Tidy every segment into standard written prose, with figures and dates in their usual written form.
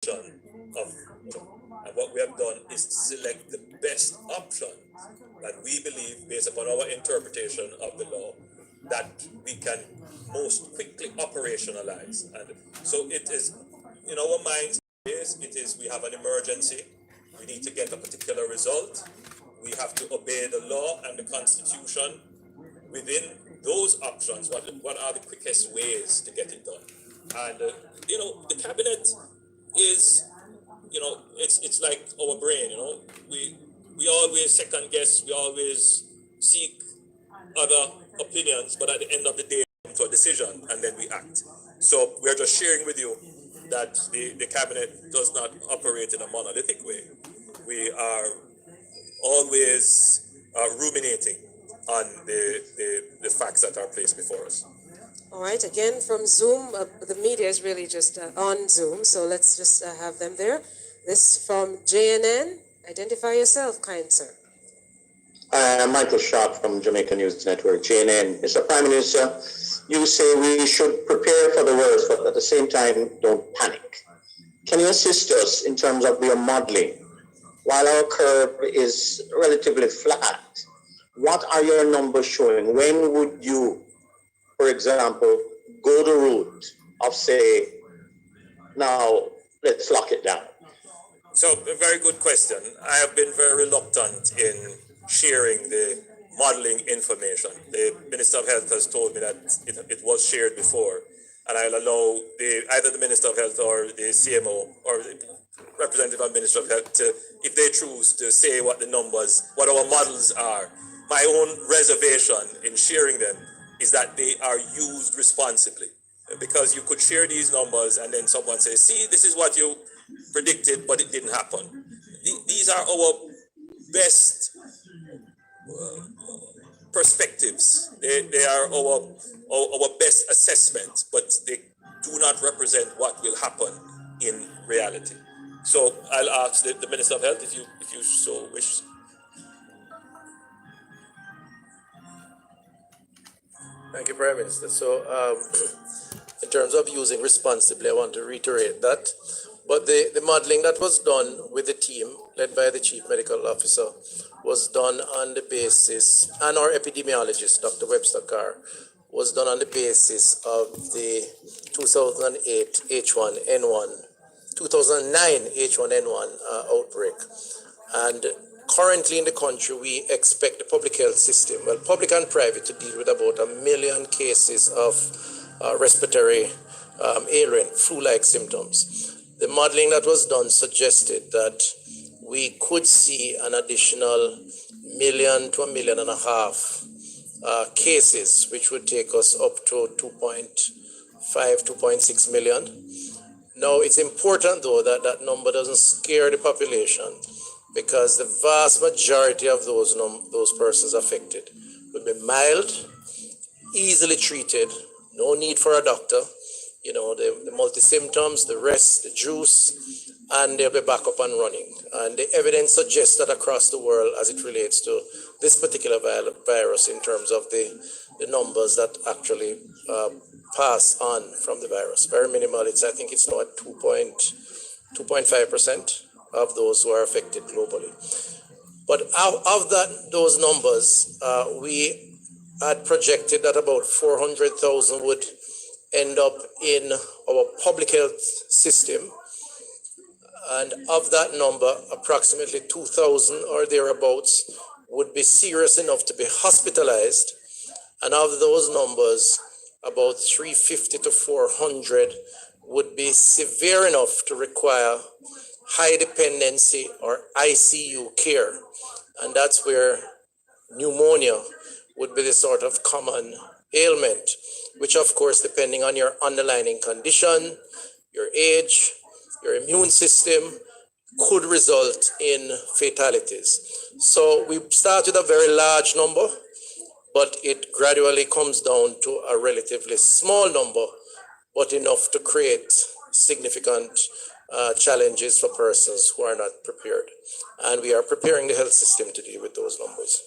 option of, and what we have done is select the best option that we believe, based upon our interpretation of the law, that we can most quickly operationalize. And so it is, in our minds, it is we have an emergency, we need to get a particular result, we have to obey the law and the Constitution. Within those options, what are the quickest ways to get it done? And the cabinet is, it's like our brain. We always second guess, we always seek other opinions, but at the end of the day, we come to a decision and then we act. So we're just sharing with you that the cabinet does not operate in a monolithic way. We are always ruminating on the facts that are placed before us. All right, again from Zoom, the media is really just on Zoom, so let's just have them there. This from JNN. Identify yourself, kind sir. Michael Sharp from Jamaica News Network, JNN. Mr. Prime Minister, you say we should prepare for the worst, but at the same time, don't panic. Can you assist us in terms of your modeling? While our curve is relatively flat, what are your numbers showing? When would you, for example, go the route of say, now let's lock it down? So a very good question. I have been very reluctant in sharing the modeling information. The Minister of Health has told me that it was shared before, and I'll allow either the Minister of Health or the CMO or the representative of Minister of Health to, if they choose to say what the numbers, what our models are. My own reservation in sharing them is that they are used responsibly, because you could share these numbers and then someone says, see, this is what you predicted, but it didn't happen. These are our best perspectives. They are our best assessment, but they do not represent what will happen in reality. So I'll ask the Minister of Health, if you so wish. Thank you, Prime Minister. So in terms of using responsibly, I want to reiterate that. But the modeling that was done with the team, led by the Chief Medical Officer, was done on the basis, and our epidemiologist, Dr. Webster Carr, was done on the basis of the 2008 H1N1, 2009 H1N1 outbreak. And currently in the country, we expect the public health system, well, public and private, to deal with about 1 million cases of respiratory ailment, flu-like symptoms. The modeling that was done suggested that we could see an additional 1 million to 1.5 million cases, which would take us up to 2.5, 2.6 million. Now, it's important, though, that that number doesn't scare the population, because the vast majority of those persons affected would be mild, easily treated, no need for a doctor. The multi-symptoms, the rest, the juice, and they'll be back up and running. And the evidence suggests that across the world, as it relates to this particular virus, in terms of the numbers that actually pass on from the virus, very minimal. I think it's now at 2.5% of those who are affected globally. But of those numbers, we had projected that about 400,000 would end up in our public health system. And of that number, approximately 2,000 or thereabouts would be serious enough to be hospitalized. And of those numbers, about 350 to 400 would be severe enough to require high dependency or ICU care. And that's where pneumonia would be the sort of common ailment, which of course, depending on your underlying condition, your age, your immune system, could result in fatalities. So we start with a very large number, but it gradually comes down to a relatively small number, but enough to create significant challenges for persons who are not prepared. And we are preparing the health system to deal with those numbers.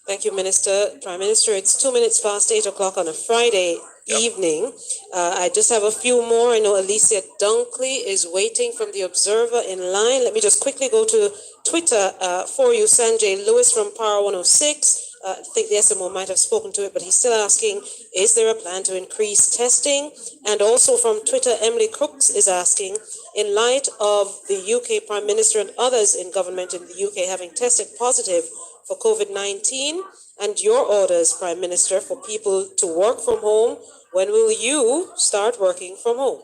Thank you, Minister. Prime Minister, it's 2 minutes past 8 o'clock on a Friday. evening. I just have a few more. I know Alicia Dunkley is waiting from the Observer in line. Let me just quickly go to Twitter for you. Sanjay Lewis from Power 106. I think the SMO might have spoken to it, but he's still asking, is there a plan to increase testing? And also from Twitter, Emily Crooks is asking, in light of the UK Prime Minister and others in government in the UK having tested positive for COVID-19 and your orders, Prime Minister, for people to work from home, when will you start working from home?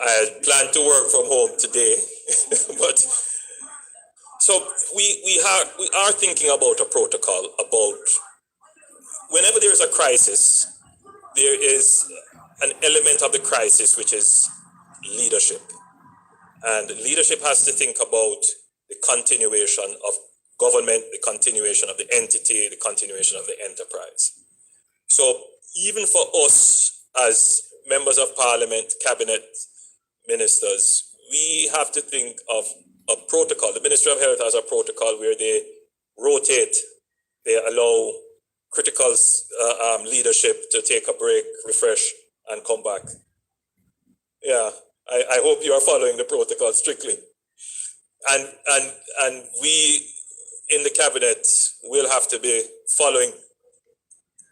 I plan to work from home today, but so we are thinking about a protocol about whenever there is a crisis, there is an element of the crisis which is leadership. And leadership has to think about the continuation of government, the continuation of the entity, the continuation of the enterprise. So even for us as members of parliament, cabinet ministers, we have to think of a protocol. The Ministry of Health has a protocol where they rotate, they allow critical leadership to take a break, refresh, and come back. Yeah, I hope you are following the protocol strictly. And we in the cabinet will have to be following,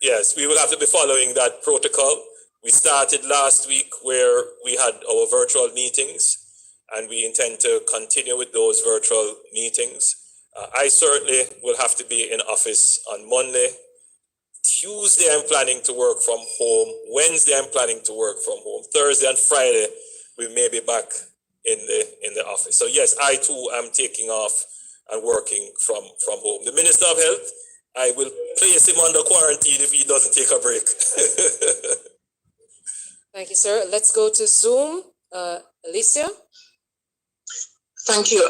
yes, we will have to be following that protocol. We started last week where we had our virtual meetings, and we intend to continue with those virtual meetings. I certainly will have to be in office on Monday. Tuesday, I'm planning to work from home. Wednesday, I'm planning to work from home. Thursday and Friday, we may be back in the office. So yes, I too am taking off and working from home. The Minister of Health, I will place him under quarantine if he doesn't take a break. Thank you, sir. Let's go to Zoom. Alicia? Thank you.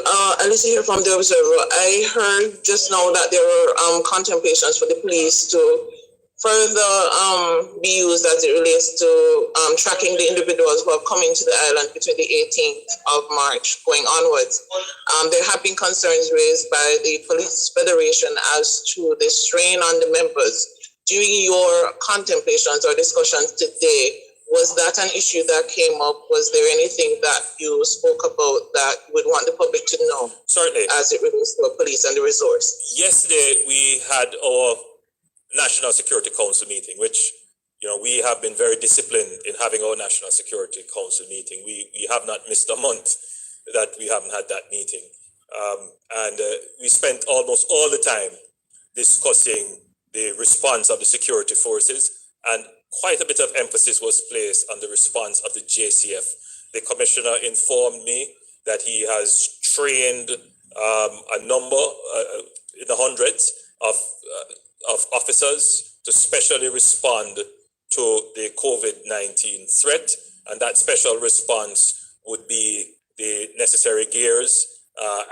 Alicia here from the Observer. I heard just now that there were contemplations for the police to further be used as it relates to tracking the individuals who have come into the island between the 18th of March going onwards. There have been concerns raised by the Police Federation as to the strain on the members. During your contemplations or discussions today, was that an issue that came up? Was there anything that you spoke about that you would want the public to know? Certainly. As it relates to the police and the resource? Yesterday, we had our National Security Council meeting, which, you know, we have been very disciplined in having our National Security Council meeting. We have not missed a month that we haven't had that meeting. And we spent almost all the time discussing the response of the security forces, and quite a bit of emphasis was placed on the response of the JCF. The commissioner informed me that he has trained a number in the hundreds of officers to specially respond to the COVID-19 threat, and that special response would be the necessary gears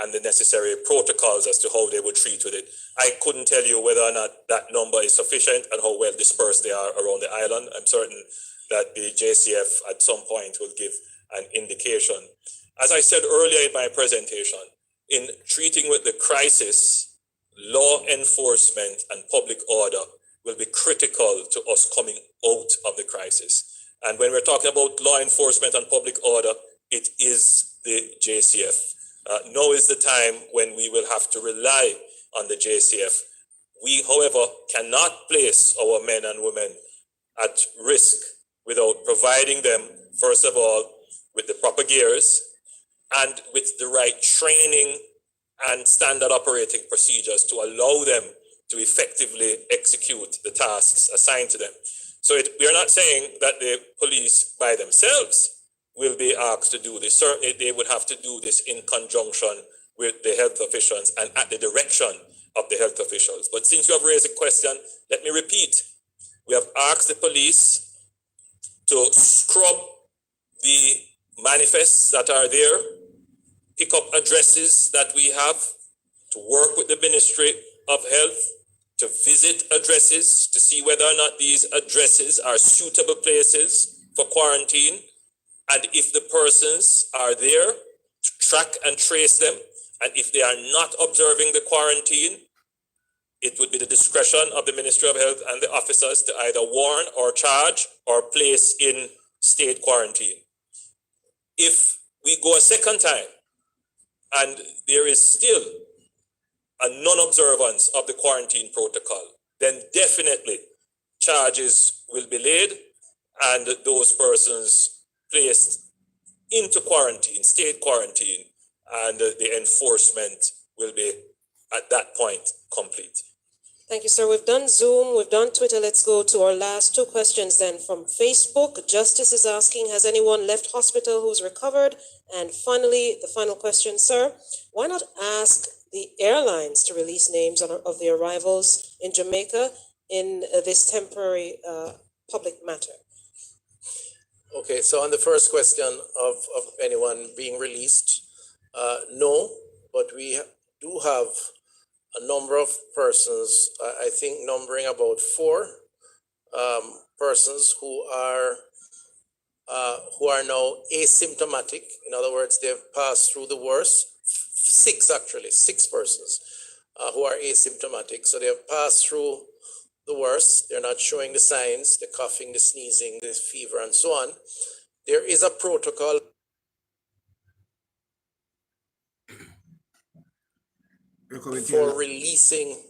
and the necessary protocols as to how they would treat with it. I couldn't tell you whether or not that number is sufficient and how well dispersed they are around the island. I'm certain that the JCF at some point will give an indication. As I said earlier in my presentation, in treating with the crisis, law enforcement and public order will be critical to us coming out of the crisis. And when we're talking about law enforcement and public order, it is the JCF. Now is the time when we will have to rely on the JCF. We, however, cannot place our men and women at risk without providing them, first of all, with the proper gears and with the right training and standard operating procedures to allow them to effectively execute the tasks assigned to them. So we are not saying that the police by themselves will be asked to do this. Certainly they would have to do this in conjunction with the health officials and at the direction of the health officials. But since you have raised a question, let me repeat. We have asked the police to scrub the manifests that are there, pick up addresses that we have, to work with the Ministry of Health, to visit addresses to see whether or not these addresses are suitable places for quarantine. And if the persons are there, to track and trace them. And if they are not observing the quarantine, it would be the discretion of the Ministry of Health and the officers to either warn or charge or place in state quarantine. If we go a second time and there is still a non-observance of the quarantine protocol, then definitely charges will be laid and those persons placed into quarantine, state quarantine, and the enforcement will be at that point complete. Thank you, sir. We've done Zoom, we've done Twitter. Let's go to our last two questions then from Facebook. Justice is asking, has anyone left hospital who's recovered? And finally, the final question, sir, why not ask the airlines to release names of the arrivals in Jamaica in this temporary public matter? Okay, so on the first question of anyone being released, no, but we do have a number of persons, I think numbering about 4 persons who are now asymptomatic. In other words, they've passed through the worst. 6 persons who are asymptomatic. So they have passed through the worst. They're not showing the signs, the coughing, the sneezing, the fever, and so on. There is a protocol for releasing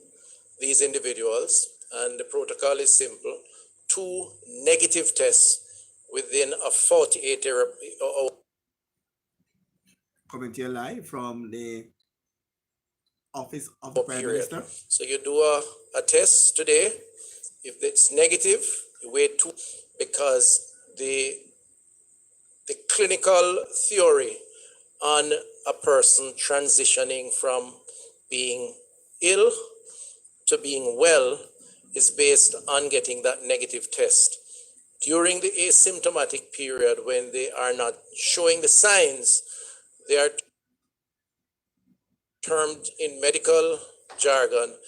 these individuals, and the protocol is simple: 2 negative tests within a 48 hour. Coming to you live from the office of the Prime Minister. So you do a test today. If it's negative, you wait 2, because the clinical theory on a person transitioning from being ill to being well is based on getting that negative test. During the asymptomatic period, when they are not showing the signs, they are termed in medical jargon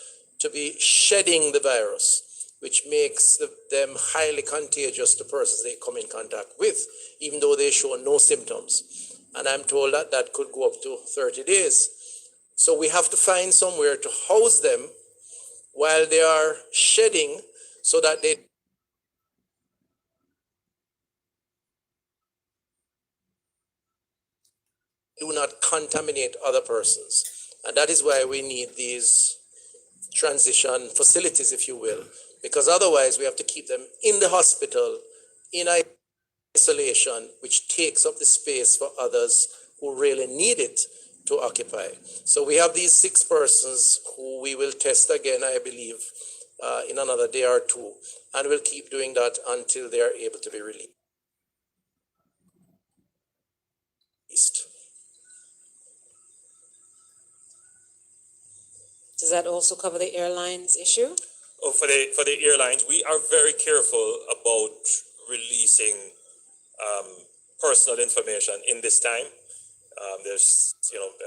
to be shedding the virus, which makes them highly contagious to persons they come in contact with, even though they show no symptoms. And I'm told that that could go up to 30 days. So we have to find somewhere to house them while they are shedding, so that they do not contaminate other persons. And that is why we need these transition facilities, if you will, because otherwise we have to keep them in the hospital, in isolation, which takes up the space for others who really need it to occupy. So we have these 6 persons who we will test again, I believe, in another day or 2, and we'll keep doing that until they are able to be released. Does that also cover the airlines issue? Oh, for the airlines, we are very careful about releasing personal information in this time. There's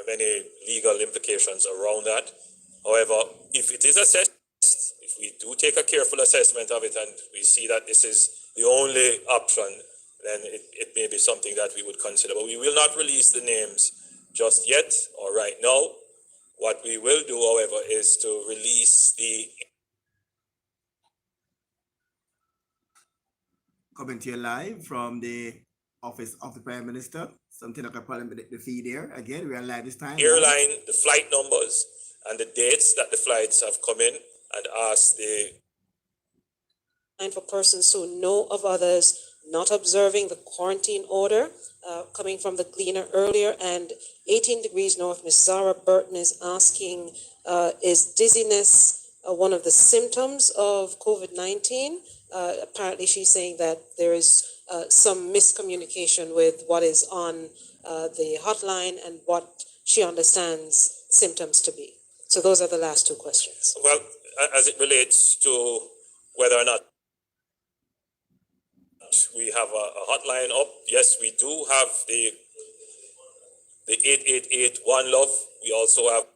many legal implications around that. However, if it is assessed, if we do take a careful assessment of it and we see that this is the only option, then it may be something that we would consider. But we will not release the names just yet or right now. What we will do, however, is to release the... Coming to you live from the office of the Prime Minister. Something like a problem with the feed there. Again, we are live this time. Airline, the flight numbers and the dates that the flights have come in, and ask the... And for persons who know of others not observing the quarantine order, coming from the Gleaner earlier, and 18 degrees north, Ms. Zara Burton is asking, is dizziness one of the symptoms of COVID-19? Apparently she's saying that there is some miscommunication with what is on the hotline and what she understands symptoms to be. So those are the last 2 questions. Well, as it relates to whether or not we have a hotline up, yes, we do have the 888 One Love. We also have...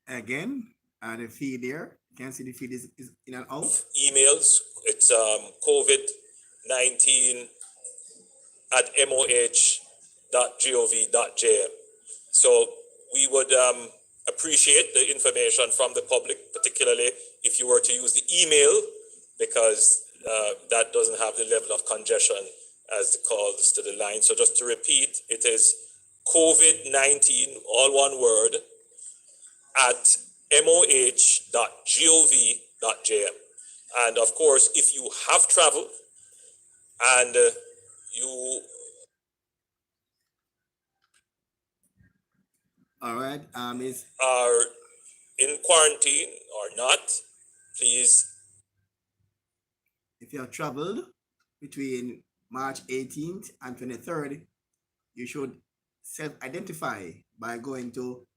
Again, the feed there. You can see the feed is in and out. Emails. It's COVID-19 @moh.gov.jm. So we would appreciate the information from the public, particularly if you were to use the email, because that doesn't have the level of congestion as the calls to the line. So just to repeat, it is COVID-19, all one word, at moh.gov.jm. And of course, if you have traveled and you All right. Is are in quarantine or not, please. if you have traveled between March 18th and 23rd, you should self-identify by going to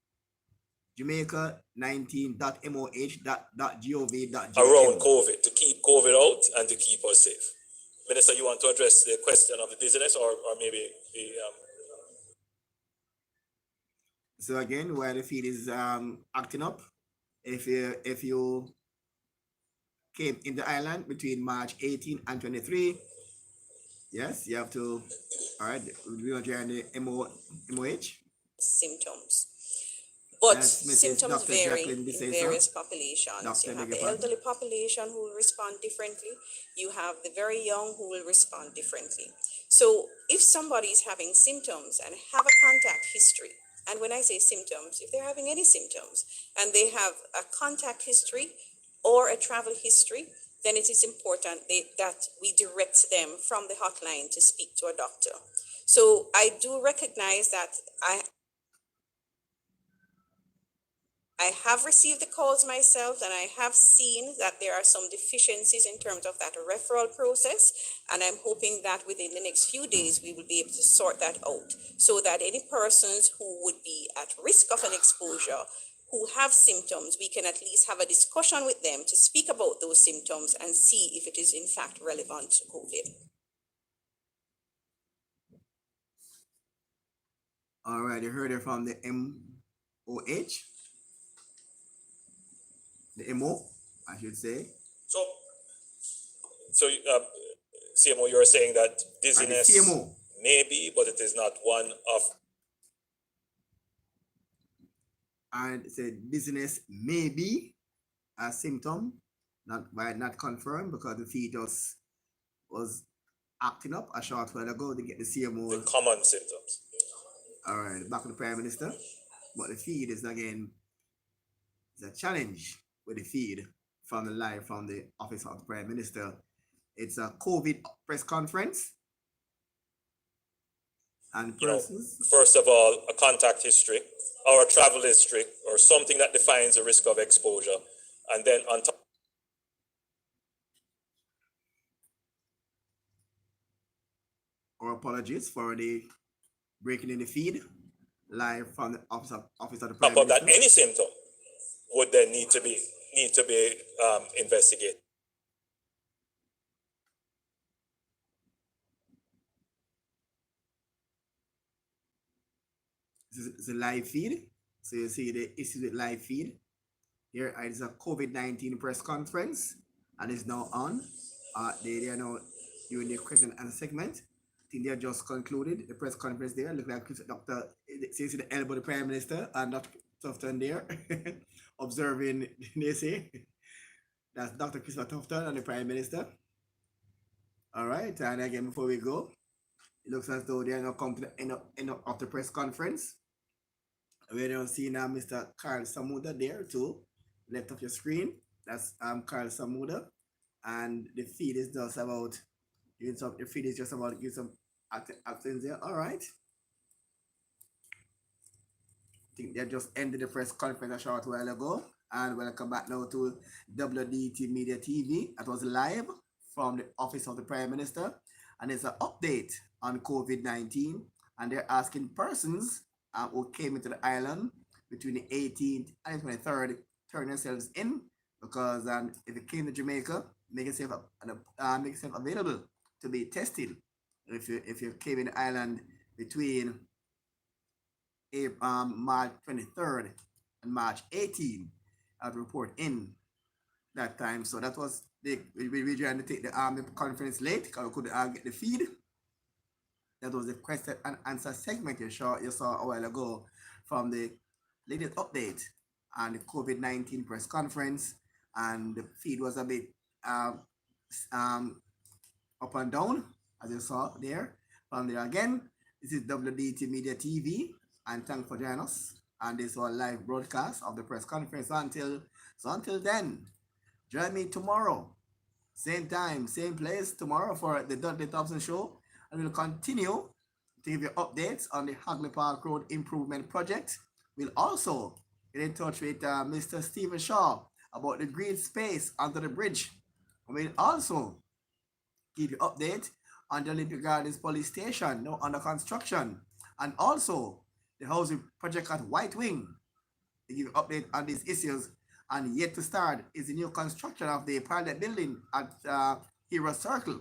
Jamaica19.moh.gov.jm. Around COVID to keep COVID out and to keep us safe. Minister, you want to address the question of the dizziness or maybe the So again, while the feed is acting up, if you came in the island between March 18 and 23, yes, you have to. All right, we are join the MOH. Symptoms. But That's Mrs. symptoms Dr. vary Jacqueline in Desai, various sir. populations. Doctor, You have beg your the pardon? elderly population who will respond differently. You have the very young who will respond differently. So if somebody is having symptoms and have a contact history, and when I say symptoms, if they're having any symptoms and they have a contact history or a travel history, then it is important that we direct them from the hotline to speak to a doctor. So I do recognize that I have received the calls myself, and I have seen that there are some deficiencies in terms of that referral process. And I'm hoping that within the next few days, we will be able to sort that out so that any persons who would be at risk of an exposure, who have symptoms, we can at least have a discussion with them to speak about those symptoms and see if it is in fact relevant to COVID. All right, you heard it from the MOH, the MO, I should say. So CMO, you're saying that dizziness CMO. maybe, but it is not one of. And it said dizziness may be a symptom, not confirmed, because the feed just was acting up a short while ago to get the CMO. The common symptoms. All right, back to the Prime Minister. But the feed is again, it's a challenge with the feed from the live from the office of the Prime Minister. It's a COVID press conference. And persons. First of all, a contact history or a travel history or something that defines a risk of exposure. And then on top. Our apologies for the breaking in the feed live from the office of the Prime Top of Minister. that, any symptom would then need to be investigated. This is a live feed. So you see the issue with live feed. Here is a COVID-19 press conference and it's now on. They are now doing the question and segment. I think they are just concluded the press conference there. Look like Dr. Says the elbow the Prime Minister and Dr. Tufton there observing, they say. That's Dr. Christopher Tufton and the Prime Minister. All right, and again, before we go, it looks as though they are now come to the end of the press conference. We don't see now Mr. Carl Samuda there too, left of your screen. That's Carl Samuda, and the feed is just about doing some. The feed is just about giving some actions there. All right. I think they just ended the press conference a short while ago, and welcome back now to WDT Media TV. That was live from the office of the Prime Minister, and it's an update on COVID-19, and they're asking persons who came into the island between the 18th and 23rd turn themselves in, because if you came to Jamaica, make yourself available to be tested. If you came in the island between March 23rd and March 18th, I'd report in that time. So that was we trying to take the conference late because we couldn't get the feed. That was the question and answer segment you saw a while ago from the latest update on the COVID-19 press conference, and the feed was a bit um, up and down, as you saw there. From there again, this is WDT Media TV, and thanks for joining us. And this was a live broadcast of the press conference. Until then, join me tomorrow, same time, same place tomorrow for the Dudley Thompson Show, and we'll continue to give you updates on the Hagley Park Road Improvement Project. We'll also get in touch with Mr. Stephen Shaw about the green space under the bridge. And we'll also give you update on the Olympic Gardens Police Station now under construction, and also the housing project at White Wing. To give you update on these issues, and yet to start is the new construction of the pilot building at Hero Circle.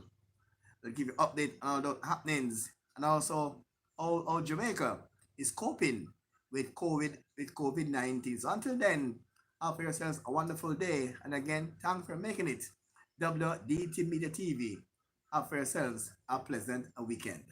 They'll give you update on the happenings, and also how Jamaica is coping with COVID-19. So until then, have yourselves a wonderful day, and again, thanks for making it WDT Media TV. Have yourselves a pleasant weekend.